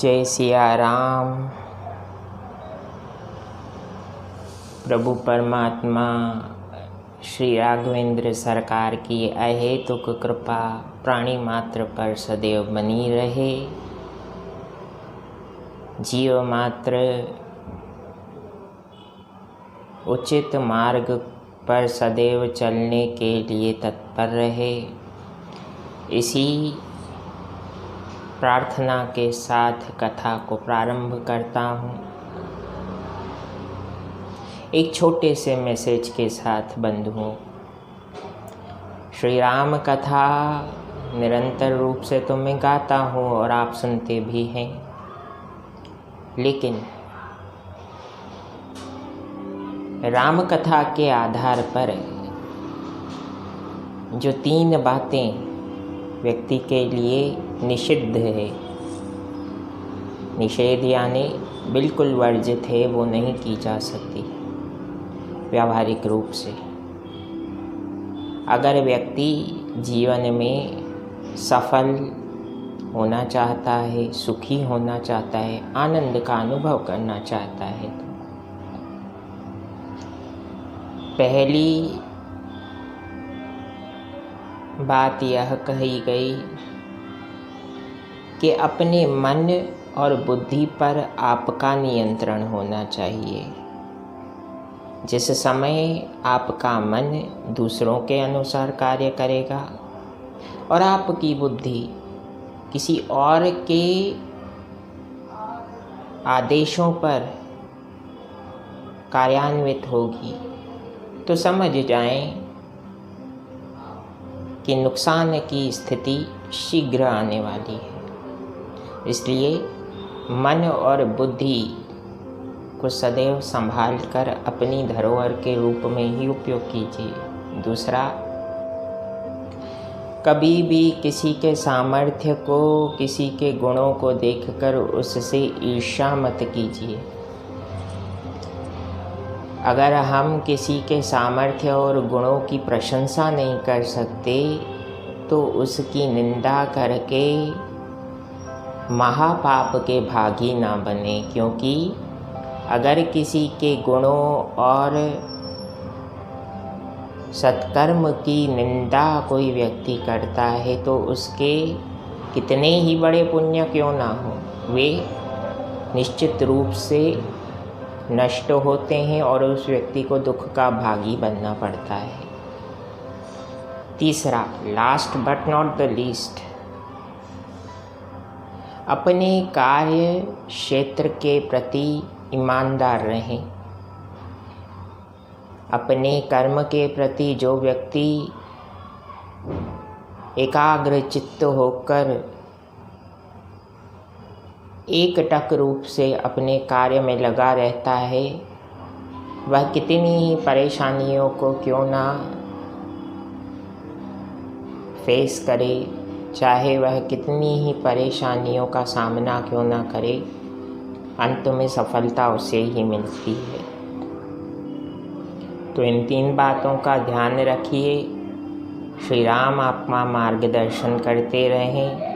जय सिया राम। प्रभु परमात्मा श्री राघवेंद्र सरकार की अहेतुक कृपा प्राणी मात्र पर सदैव बनी रहे। जीव मात्र उचित मार्ग पर सदैव चलने के लिए तत्पर रहे। इसी प्रार्थना के साथ कथा को प्रारंभ करता हूँ। एक छोटे से मैसेज के साथ बंधुओं, श्री राम कथा निरंतर रूप से तो मैं गाता हूँ और आप सुनते भी हैं, लेकिन राम कथा के आधार पर जो 3 बातें व्यक्ति के लिए निषिद्ध है, निषेध यानी बिल्कुल वर्जित है, वो नहीं की जा सकती व्यावहारिक रूप से। अगर व्यक्ति जीवन में सफल होना चाहता है, सुखी होना चाहता है, आनंद का अनुभव करना चाहता है, तो पहली बात यह कही गई कि अपने मन और बुद्धि पर आपका नियंत्रण होना चाहिए। जिस समय आपका मन दूसरों के अनुसार कार्य करेगा और आपकी बुद्धि किसी और के आदेशों पर कार्यान्वित होगी, तो समझ जाएं कि नुकसान की स्थिति शीघ्र आने वाली है। इसलिए मन और बुद्धि को सदैव संभाल कर अपनी धरोहर के रूप में ही उपयोग कीजिए। दूसरा, कभी भी किसी के सामर्थ्य को, किसी के गुणों को देखकर उससे ईर्ष्या मत कीजिए। अगर हम किसी के सामर्थ्य और गुणों की प्रशंसा नहीं कर सकते, तो उसकी निंदा करके महापाप के भागी ना बने। क्योंकि अगर किसी के गुणों और सत्कर्म की निंदा कोई व्यक्ति करता है, तो उसके कितने ही बड़े पुण्य क्यों ना हो, वे निश्चित रूप से नष्ट होते हैं और उस व्यक्ति को दुख का भागी बनना पड़ता है। तीसरा, last but not the least, अपने कार्य क्षेत्र के प्रति ईमानदार रहें। अपने कर्म के प्रति जो व्यक्ति एकाग्र चित्त होकर एकटक रूप से अपने कार्य में लगा रहता है, वह कितनी ही परेशानियों को क्यों ना फेस करे, चाहे वह कितनी ही परेशानियों का सामना क्यों ना करे, अंत में सफलता उसे ही मिलती है। तो इन 3 बातों का ध्यान रखिए। श्री राम आपका मार्गदर्शन करते रहें।